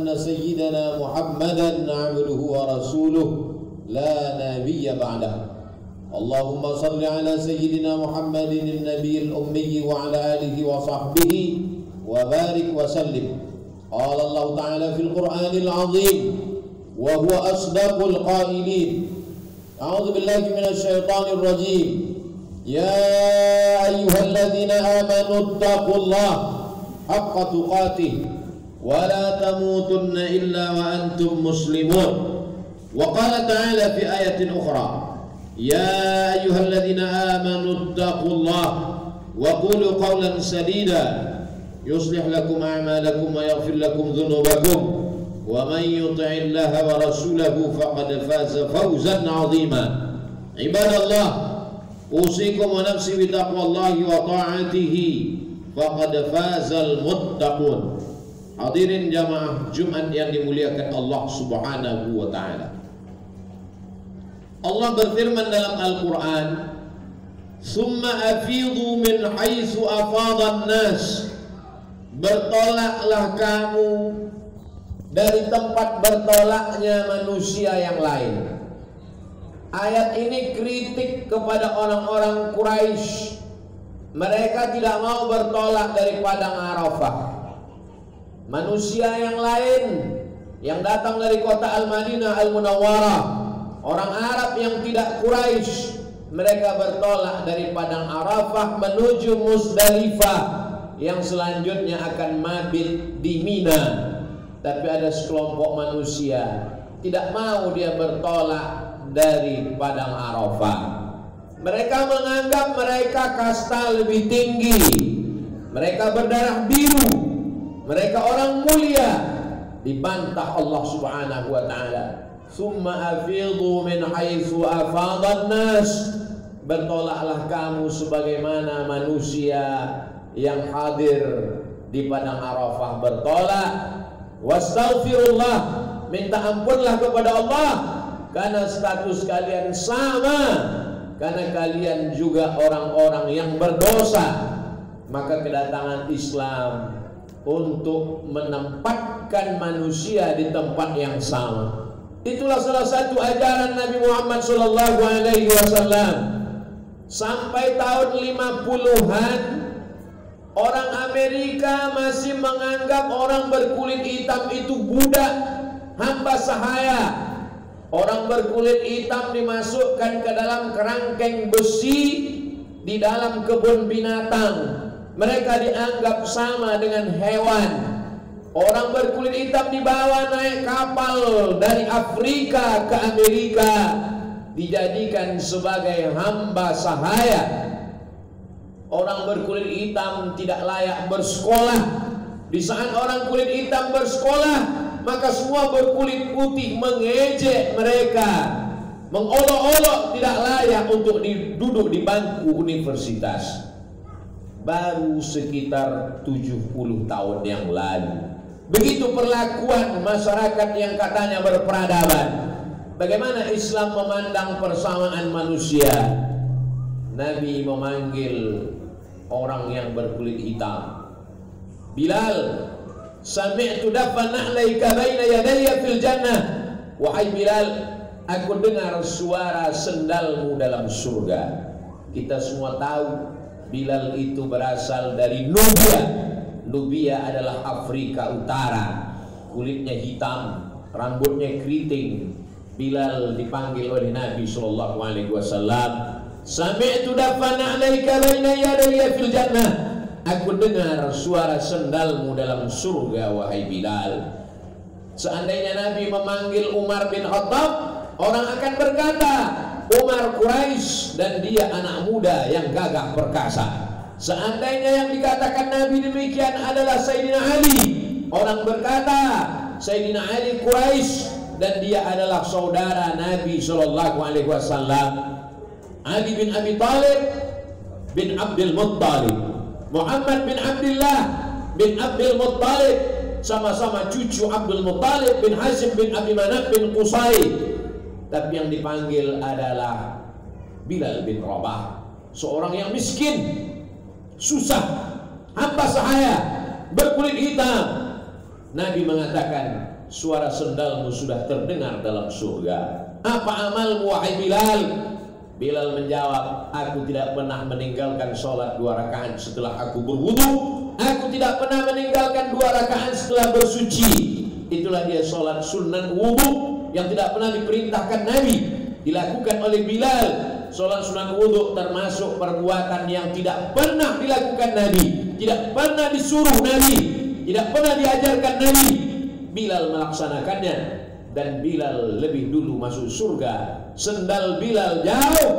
أن سيدنا محمدا عبده ورسوله لا نبي بعده. اللهم صل على سيدنا محمد النبي الأمي وعلى آله وصحبه وبارك وسلم. قال الله تعالى في القرآن العظيم وهو أصدق القائلين: أعوذ بالله من الشيطان الرجيم. يا أيها الذين آمنوا اتقوا الله حق تقاته ولا تموتن إلا وأنتم مسلمون. وقال تعالى في آية أخرى: يا أيها الذين آمنوا اتقوا الله وقولوا قولا سديدا يصلح لكم أعمالكم ويغفر لكم ذنوبكم ومن يطع الله ورسوله فقد فاز فوزا عظيما. عباد الله، أوصيكم ونفسي بتقوى الله وطاعته فقد فاز المتقون. Hadirin jamaah Jumat yang dimuliakan Allah Subhanahu wa taala. Allah berfirman dalam Al-Qur'an, "Tsumma afidhu min haitsu afadhan nas." Bertolaklah kamu dari tempat bertolaknya manusia yang lain. Ayat ini kritik kepada orang-orang Quraisy. Mereka tidak mau bertolak dari padang Arafah. Manusia yang lain yang datang dari kota Al-Madinah Al-Munawwarah, orang Arab yang tidak Quraisy, mereka bertolak dari padang Arafah menuju Muzdalifah yang selanjutnya akan mabit di Mina. Tapi ada sekelompok manusia tidak mau dia bertolak dari padang Arafah. Mereka menganggap mereka kasta lebih tinggi, mereka berdarah biru, mereka orang mulia. Dibantah Allah Subhanahu wa taala, "Tsumma afidhu min haitsu afadhan nas." Bertolaklah kamu sebagaimana manusia yang hadir di padang Arafah bertolak. Wastaghfirullah, minta ampunlah kepada Allah karena status kalian sama, karena kalian juga orang-orang yang berdosa. Maka kedatangan Islam untuk menempatkan manusia di tempat yang sama. Itulah salah satu ajaran Nabi Muhammad SAW. Sampai tahun 50-an orang Amerika masih menganggap orang berkulit hitam itu budak, hamba sahaya. Orang berkulit hitam dimasukkan ke dalam kerangkeng besi di dalam kebun binatang. Mereka dianggap sama dengan hewan. Orang berkulit hitam dibawa naik kapal dari Afrika ke Amerika, dijadikan sebagai hamba sahaya. Orang berkulit hitam tidak layak bersekolah. Di saat orang kulit hitam bersekolah, maka semua berkulit putih mengejek mereka, mengolok-olok tidak layak untuk duduk di bangku universitas. Baru sekitar 70 tahun yang lalu. Begitu perlakuan masyarakat yang katanya berperadaban. Bagaimana Islam memandang persamaan manusia? Nabi memanggil orang yang berkulit hitam. Bilal, sami'tu dafan na'laika baina yadayya fil jannah. Wahai Bilal, aku dengar suara sendalmu dalam surga. Kita semua tahu Bilal itu berasal dari Nubia. Nubia adalah Afrika Utara. Kulitnya hitam, rambutnya keriting. Bilal dipanggil oleh Nabi SAW. Sami'tu dafan 'alaika baina yadayya fil jannah. Aku dengar suara sendalmu dalam surga, wahai Bilal. Seandainya Nabi memanggil Umar bin Khattab, orang akan berkata, Umar Quraisy dan dia anak muda yang gagah perkasa. Seandainya yang dikatakan Nabi demikian adalah Sayyidina Ali, orang berkata, Sayyidina Ali Quraisy dan dia adalah saudara Nabi SAW. Ali bin Abi Thalib bin Abdul Muttalib, Muhammad bin Abdullah bin Abdul Muttalib, sama-sama cucu Abdul Muttalib bin Hashim bin Abi Manaf bin Qusay. Tapi yang dipanggil adalah Bilal bin Rabah, seorang yang miskin, susah, hamba sahaya, berkulit hitam. Nabi mengatakan, suara sendalmu sudah terdengar dalam surga. Apa amalmu wahai Bilal? Bilal menjawab, aku tidak pernah meninggalkan sholat 2 rakaat setelah aku berwudu. Aku tidak pernah meninggalkan 2 rakaat setelah bersuci. Itulah dia sholat sunat wudu yang tidak pernah diperintahkan Nabi, dilakukan oleh Bilal. Sholat sunat wudu termasuk perbuatan yang tidak pernah dilakukan Nabi, tidak pernah disuruh Nabi, tidak pernah diajarkan Nabi. Bilal melaksanakannya, dan Bilal lebih dulu masuk surga. Sendal Bilal jauh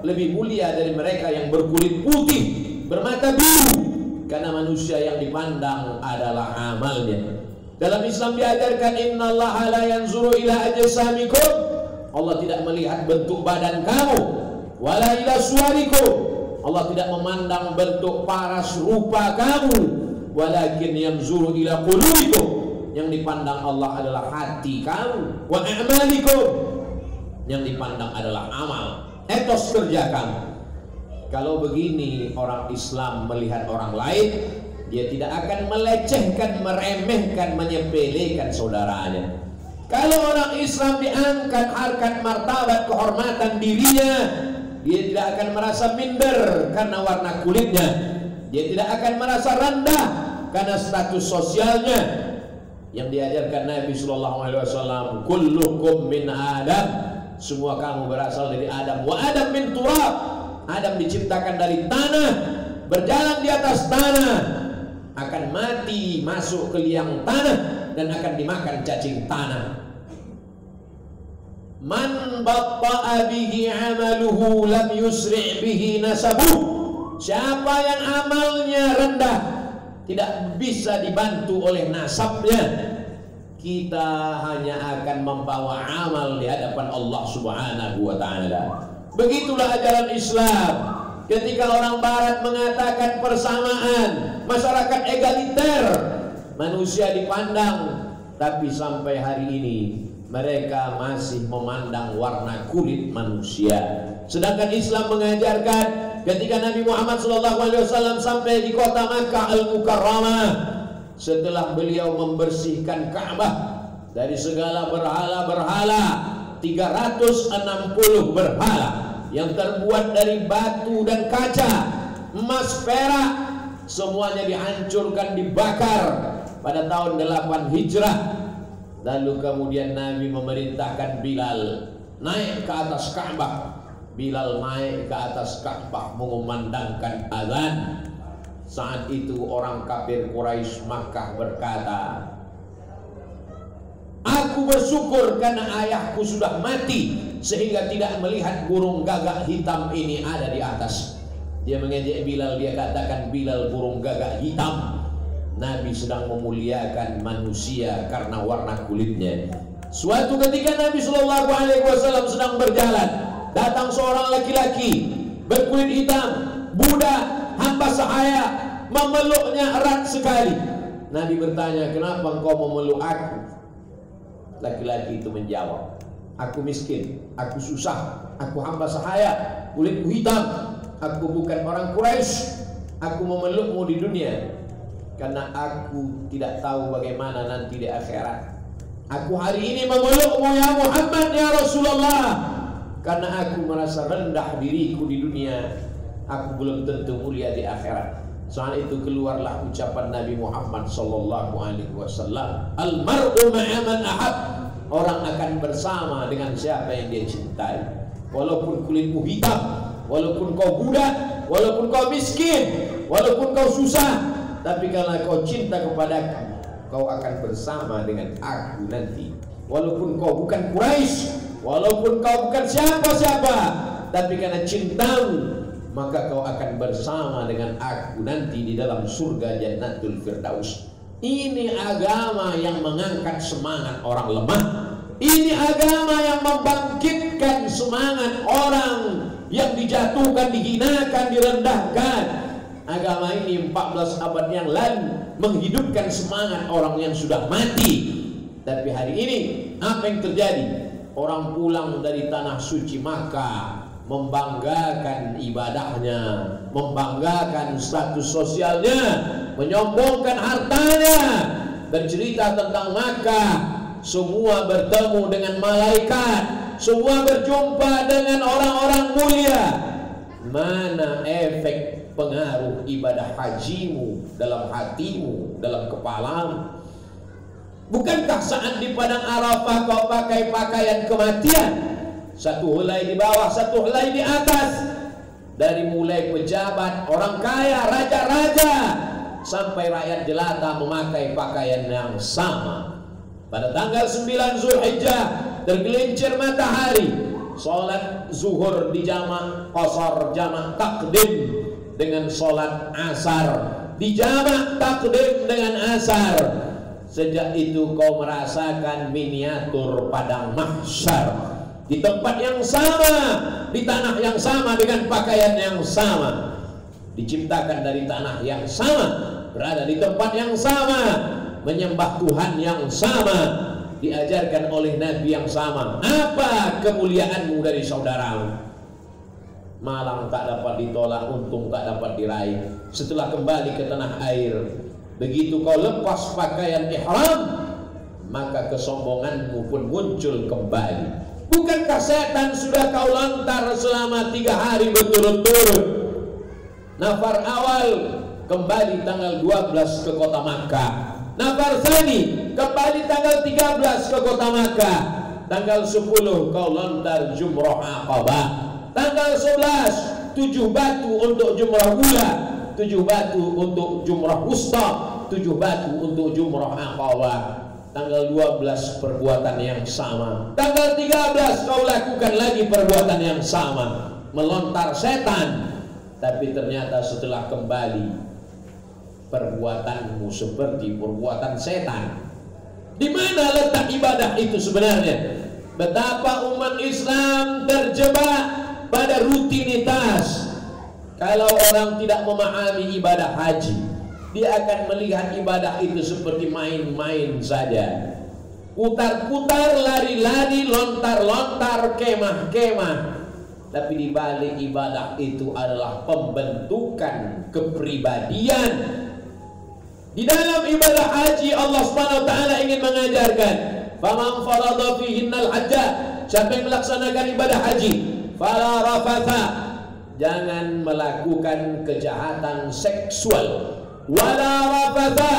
lebih mulia dari mereka yang berkulit putih, bermata biru, karena manusia yang dipandang adalah amalnya. Dalam Islam diajarkan, innallaha la yanzuru ila ajsamikum, Allah tidak melihat bentuk badan kamu, wala ila suwarikum, Allah tidak memandang bentuk paras rupa kamu, walakin yanzuru ila qulubikum, yang dipandang Allah adalah hati kamu, wa a'malikum, yang dipandang adalah amal, etos kerja kamu. Kalau begini orang Islam melihat orang lain, dia tidak akan melecehkan, meremehkan, menyepelekan saudaranya. Kalau orang Islam diangkat harkat martabat kehormatan dirinya, dia tidak akan merasa minder karena warna kulitnya, dia tidak akan merasa rendah karena status sosialnya. Yang diajarkan Nabi SAW, kullukum min Adam, semua kamu berasal dari Adam. Wa Adam min turab, Adam diciptakan dari tanah, berjalan di atas tanah, akan mati, masuk ke liang tanah, dan akan dimakan cacing tanah. Man batta'a bihi amaluhu lam yusri' bihi nasabuh, siapa yang amalnya rendah, tidak bisa dibantu oleh nasabnya, kita hanya akan membawa amal di hadapan Allah Subhanahu wa ta'ala. Begitulah ajaran Islam. Ketika orang Barat mengatakan persamaan, masyarakat egaliter, manusia dipandang, tapi sampai hari ini mereka masih memandang warna kulit manusia. Sedangkan Islam mengajarkan, ketika Nabi Muhammad SAW sampai di kota Makkah Al-Mukarramah, setelah beliau membersihkan Ka'bah dari segala berhala-berhala, 360 berhala yang terbuat dari batu dan kaca, emas, perak, semuanya dihancurkan, dibakar pada tahun 8 Hijrah. Lalu kemudian Nabi memerintahkan Bilal naik ke atas Ka'bah. Bilal naik ke atas Ka'bah mengumandangkan azan. Saat itu orang kafir Quraisy Makkah berkata, aku bersyukur karena ayahku sudah mati sehingga tidak melihat burung gagak hitam ini ada di atas. Dia mengejek Bilal, dia katakan, Bilal burung gagak hitam. Nabi sedang memuliakan manusia karena warna kulitnya. Suatu ketika Nabi SAW sedang berjalan, datang seorang laki-laki berkulit hitam, budak, hamba sahaya, memeluknya erat sekali. Nabi bertanya, kenapa engkau memeluk aku? Laki-laki itu menjawab, aku miskin, aku susah, aku hamba sahaya, kulitku hitam, aku bukan orang Quraisy, aku memelukmu di dunia karena aku tidak tahu bagaimana nanti di akhirat. Aku hari ini memelukmu ya Muhammad, ya Rasulullah, karena aku merasa rendah diriku di dunia, aku belum tentu mulia di akhirat. Saat itu keluarlah ucapan Nabi Muhammad SAW, al-mar'u ma'a man ahab, orang akan bersama dengan siapa yang dia cintai. Walaupun kulitmu hitam, walaupun kau budak, walaupun kau miskin, walaupun kau susah, tapi karena kau cinta kepadaku, kau akan bersama dengan aku nanti. Walaupun kau bukan Quraisy, walaupun kau bukan siapa-siapa, tapi karena cintamu, maka kau akan bersama dengan aku nanti di dalam surga Jannatul Firdaus. Ini agama yang mengangkat semangat orang lemah. Ini agama yang membangkitkan semangat orang yang dijatuhkan, dihinakan, direndahkan. Agama ini 14 abad yang lalu menghidupkan semangat orang yang sudah mati. Tapi hari ini apa yang terjadi? Orang pulang dari tanah suci Makkah membanggakan ibadahnya, membanggakan status sosialnya, menyombongkan hartanya, bercerita tentang Makkah, semua bertemu dengan malaikat, semua berjumpa dengan orang-orang mulia. Mana efek pengaruh ibadah hajimu dalam hatimu, dalam kepalamu? Bukankah saat di padang Arafah kau pakai pakaian kematian? Satu helai di bawah, satu helai di atas. Dari mulai pejabat, orang kaya, raja-raja, sampai rakyat jelata memakai pakaian yang sama. Pada tanggal 9 Zulhijjah tergelincir matahari, sholat zuhur di jamak qasar, jamak takdim dengan sholat asar, di jamak takdim dengan asar. Sejak itu kau merasakan miniatur padang mahsyar, di tempat yang sama, di tanah yang sama, dengan pakaian yang sama, diciptakan dari tanah yang sama, berada di tempat yang sama, menyembah Tuhan yang sama, diajarkan oleh Nabi yang sama. Apa kemuliaanmu dari saudaramu? Malang tak dapat ditolak, untung tak dapat diraih. Setelah kembali ke tanah air, begitu kau lepas pakaian ihram, maka kesombonganmu pun muncul kembali. Bukankah setan sudah kau lontar selama 3 hari berturut-turut? Nafar awal kembali tanggal 12 ke kota Makkah. Nafar tsani kembali tanggal 13 ke kota Makkah. Tanggal 10 kau lontar jumrah Aqabah. Tanggal 11 7 batu untuk jumrah ula, 7 batu untuk jumrah wusta, 7 batu untuk jumrah Aqabah. Tanggal 12 perbuatan yang sama. Tanggal 13 kau lakukan lagi perbuatan yang sama, melontar setan. Tapi ternyata setelah kembali, perbuatanmu seperti perbuatan setan. Di mana letak ibadah itu sebenarnya? Betapa umat Islam terjebak pada rutinitas. Kalau orang tidak memahami ibadah haji, dia akan melihat ibadah itu seperti main-main saja. Putar-putar, lari-lari, lontar-lontar, kemah-kemah. Tapi di balik ibadah itu adalah pembentukan kepribadian. Di dalam ibadah haji Allah Subhanahu wa taala ingin mengajarkan, faman farada fihinnal hajja, siapa yang melaksanakan ibadah haji, fala rafatha, jangan melakukan kejahatan seksual. Wala rafatha,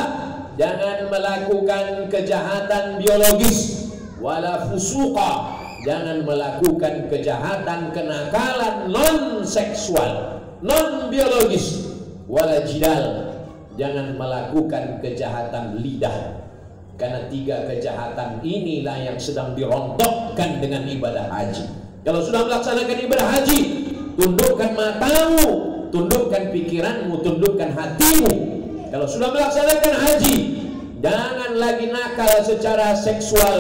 jangan melakukan kejahatan biologis. Wala fusuqa, jangan melakukan kejahatan kenakalan non seksual, non biologis. Wala jidal, jangan melakukan kejahatan lidah. Karena 3 kejahatan inilah yang sedang dirontokkan dengan ibadah haji. Kalau sudah melaksanakan ibadah haji, tundukkan matamu, tundukkan pikiranmu, tundukkan hatimu. Kalau sudah melaksanakan haji, jangan lagi nakal secara seksual.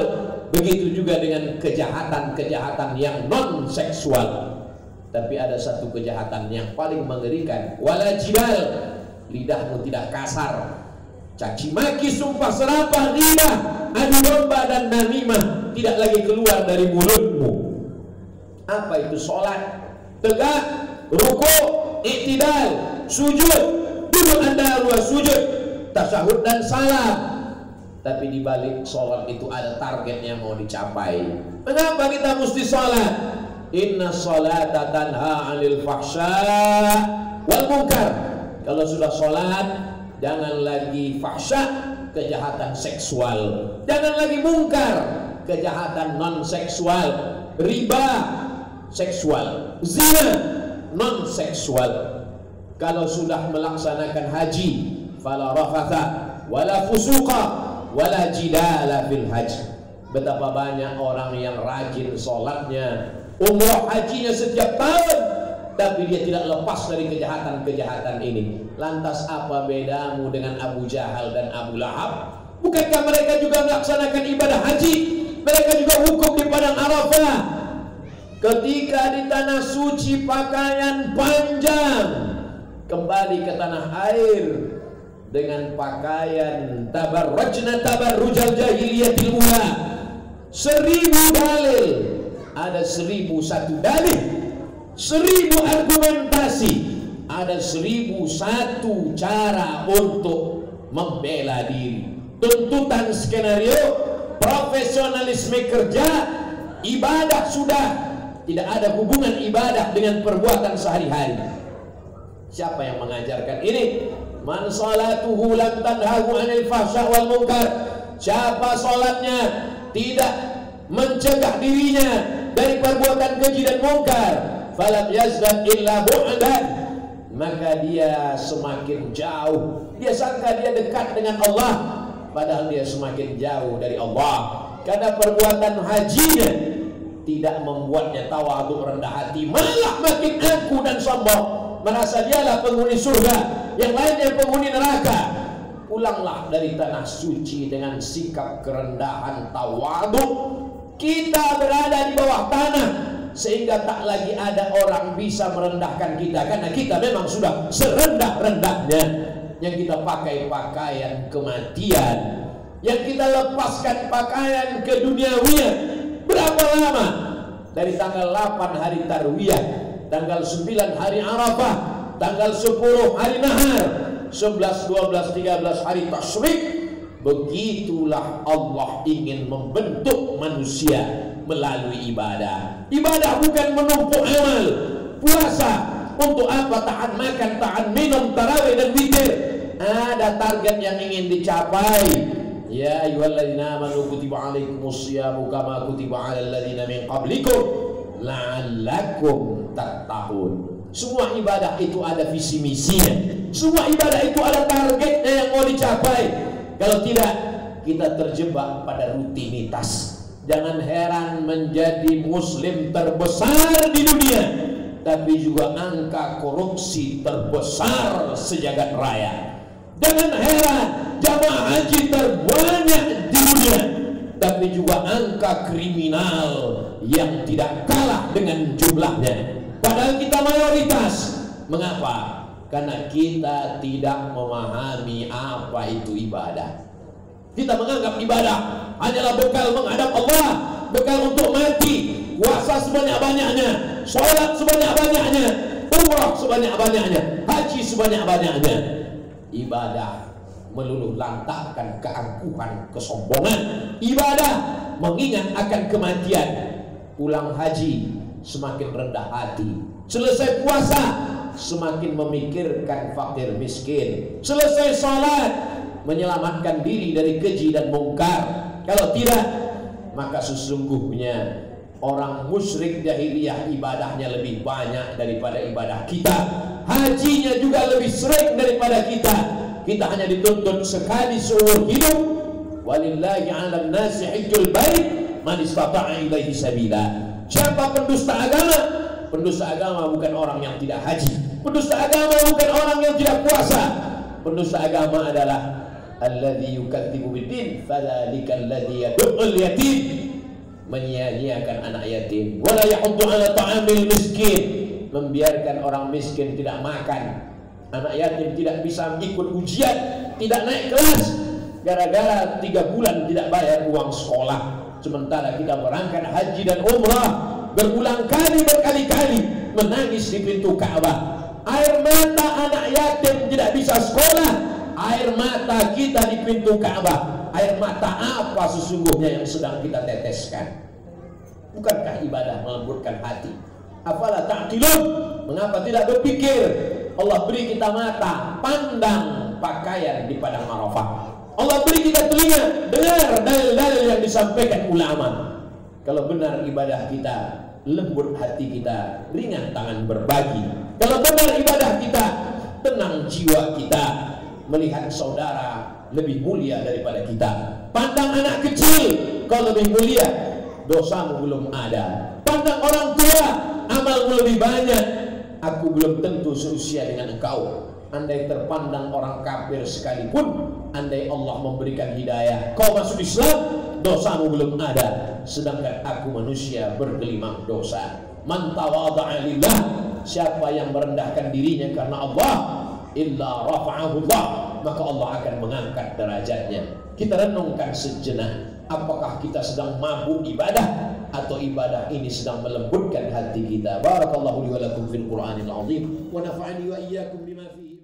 Begitu juga dengan kejahatan-kejahatan yang non seksual. Tapi ada satu kejahatan yang paling mengerikan, wala jidal, lidahmu tidak kasar. Caci maki, sumpah serapah, ghibah, adu domba dan namimah tidak lagi keluar dari mulutmu. Apa itu? Sholat tegak, ruku', i'tidal, sujud, duduk anda luas sujud, tasyahud dan salam. Tapi di balik sholat itu ada target yang mau dicapai. Mengapa kita mesti sholat? Inna sholata tanha 'anil fahsya wal munkar. Kalau sudah sholat, jangan lagi fahsya, kejahatan seksual. Jangan lagi mungkar, kejahatan non seksual. Riba seksual, zina non seksual. Kalau sudah melaksanakan haji, fala rafatha wala fusuqa wala jidala fil haji. Betapa banyak orang yang rajin sholatnya, umrah hajinya setiap tahun, tapi dia tidak lepas dari kejahatan-kejahatan ini. Lantas apa bedamu dengan Abu Jahal dan Abu Lahab? Bukankah mereka juga melaksanakan ibadah haji? Mereka juga wukuf di padang Arafah. Ketika di tanah suci pakaian panjang, kembali ke tanah air dengan pakaian tabarrajna tabarrujal jahiliyatil ula. 1000 dalil, ada 1001 dalil, 1000 argumentasi, ada 1001 cara untuk membela diri. Tuntutan skenario profesionalisme kerja, ibadah sudah tidak ada hubungan ibadah dengan perbuatan sehari-hari. Siapa yang mengajarkan ini? Man salatuhu lam tanhahu 'anil fahsya wal munkar. Siapa salatnya tidak mencegah dirinya dari perbuatan keji dan mungkar, falam yazdad illa bu'dan, maka dia semakin jauh. Dia sangka dia dekat dengan Allah, padahal dia semakin jauh dari Allah. Karena perbuatan hajinya tidak membuatnya tawadhu, rendah hati, malah makin angkuh dan sombong, merasa dialah penghuni surga, yang lainnya penghuni neraka. Pulanglah dari tanah suci dengan sikap kerendahan, tawadhu. Kita berada di bawah tanah, sehingga tak lagi ada orang bisa merendahkan kita, karena kita memang sudah serendah-rendahnya. Yang kita pakai pakaian kematian, yang kita lepaskan pakaian keduniawian. Berapa lama? Dari tanggal 8 hari Tarwiyah, tanggal 9 hari Arafah, tanggal 10 hari Nahar, 11, 12, 13 hari Tasyrik. Begitulah Allah ingin membentuk manusia melalui ibadah. Ibadah bukan menumpuk amal. Puasa untuk apa? Tahan makan, tahan minum, tarawih dan witir. Ada target yang ingin dicapai. Ya ayyuhalladzina amanu kutiba alaikumusyamu kama kutiba alal ladzina min qablikum la'allakum tattaqun. Semua ibadah itu ada visi misinya. Semua ibadah itu ada targetnya yang mau dicapai. Kalau tidak, kita terjebak pada rutinitas. Jangan heran menjadi muslim terbesar di dunia, tapi juga angka korupsi terbesar sejagat raya. Jangan heran jamaah haji terbanyak di dunia, tapi juga angka kriminal yang tidak kalah dengan jumlahnya. Padahal kita mayoritas. Mengapa? Karena kita tidak memahami apa itu ibadah. Kita menganggap ibadah hanyalah bekal menghadap Allah, bekal untuk mati, puasa sebanyak-banyaknya, sholat sebanyak-banyaknya, umrah sebanyak-banyaknya, haji sebanyak-banyaknya. Ibadah meluluh lantakkan keangkuhan, kesombongan. Ibadah mengingat akan kematian. Pulang haji semakin rendah hati. Selesai puasa semakin memikirkan fakir miskin. Selesai sholat menyelamatkan diri dari keji dan mungkar. Kalau tidak, maka sesungguhnya orang musyrik jahiliyah ibadahnya lebih banyak daripada ibadah kita. Hajinya juga lebih sering daripada kita. Kita hanya dituntut sekali seumur hidup. Walillahi 'alan nasi hajjul bait man istata'a ilaihi sabila. Siapa pendusta agama? Pendusta agama bukan orang yang tidak haji. Pendusta agama bukan orang yang tidak puasa. Pendusta agama adalah alladzi yukadzibu biddin, fadzalika alladzi yad'ul yatim, menyia-nyiakan anak yatim. Wala yahuddu 'ala ta'amil miskin, membiarkan orang miskin tidak makan. Anak yatim tidak bisa ikut ujian, tidak naik kelas gara-gara 3 bulan tidak bayar uang sekolah. Sementara kita berangkat haji dan umrah berulang kali, berkali-kali menangis di pintu Ka'bah. Air mata anak yatim tidak bisa sekolah, air mata kita di pintu Ka'bah. Air mata apa sesungguhnya yang sedang kita teteskan? Bukankah ibadah melembutkan hati? Afala ta'qilun? Mengapa tidak berpikir? Allah beri kita mata, pandang pakaian di padang Arafah. Allah beri kita telinga, dengar dalil-dalil yang disampaikan ulama. Kalau benar ibadah kita, lembut hati kita, ringan tangan berbagi. Kalau benar ibadah kita, tenang jiwa kita, melihat saudara lebih mulia daripada kita. Pandang anak kecil, kau lebih mulia, dosamu belum ada. Pandang orang tua, amalmu lebih banyak, aku belum tentu seusia dengan engkau. Andai terpandang orang kafir sekalipun, andai Allah memberikan hidayah, kau masuk Islam, dosamu belum ada, sedangkan aku manusia bergelimang dosa. Man tawadha'a lillah, siapa yang merendahkan dirinya karena Allah, illa rafa'ahu Allah, maka Allah akan mengangkat derajatnya. Kita renungkan sejenak, apakah kita sedang mabuk ibadah atau ibadah ini sedang melembutkan hati kita. Barakallahu li wa lakum fil Qur'anil azim wa nafa'ani wa iyyakum bima fihi.